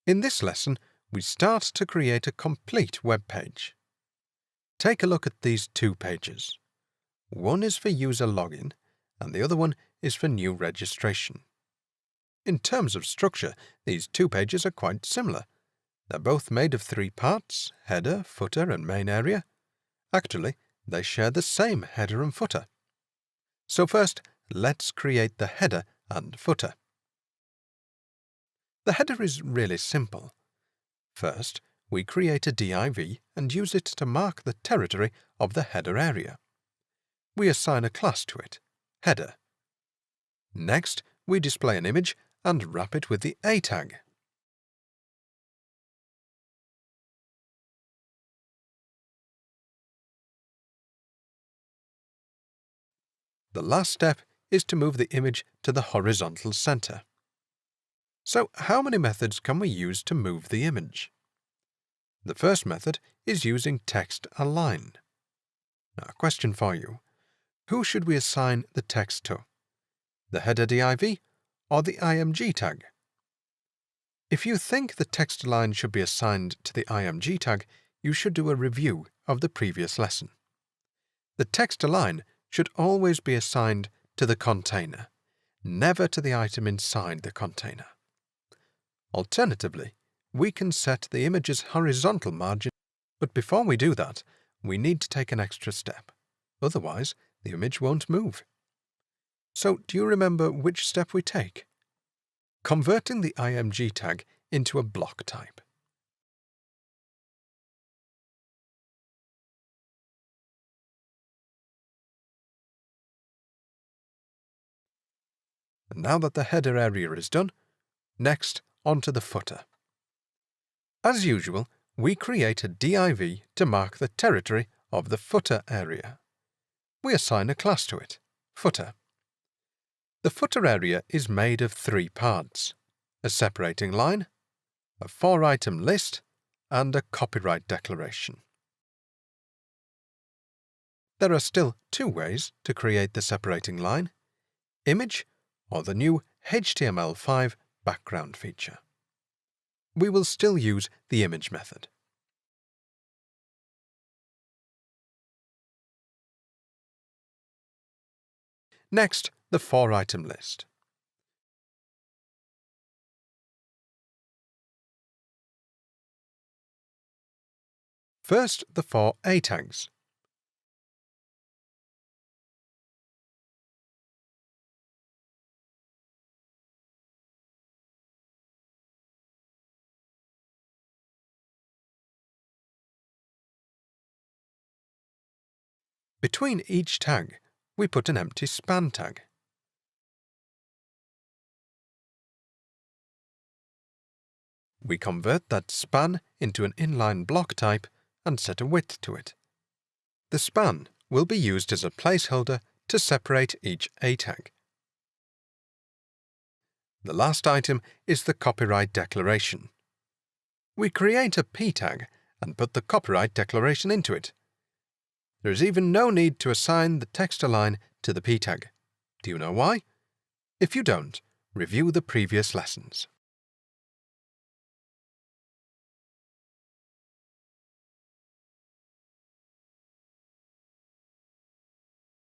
In this lesson, we start to create a complete web page. Take a look at these two pages. One is for user login, and the other one is for new registration. In terms of structure, these two pages are quite similar. They're both made of three parts: header, footer, and main area. Actually, they share the same header and footer. So first, let's create the header and footer. The header is really simple. First, we create a div and use it to mark the territory of the header area. We assign a class to it, header. Next, we display an image and wrap it with the a tag. The last step is to move the image to the horizontal center. So, how many methods can we use to move the image? The first method is using text align. Now, a question for you. Who should we assign the text to? The header div or the img tag? If you think the text align should be assigned to the img tag, you should do a review of the previous lesson. The text align should always be assigned to the container, never to the item inside the container. Alternatively, we can set the image's horizontal margin, but before we do that, we need to take an extra step. Otherwise, the image won't move. So, do you remember which step we take? Converting the img tag into a block type. And now that the header area is done, next onto the footer. As usual, we create a div to mark the territory of the footer area. We assign a class to it, footer. The footer area is made of three parts: a separating line, a 4-item list, and a copyright declaration. There are still two ways to create the separating line: image or the new HTML5 background feature. We will still use the image method. Next, the 4-item list. First, the 4 A tags. Between each tag, we put an empty span tag. We convert that span into an inline block type and set a width to it. The span will be used as a placeholder to separate each A tag. The last item is the copyright declaration. We create a P tag and put the copyright declaration into it. There is even no need to assign the text align to the P tag. Do you know why? If you don't, review the previous lessons.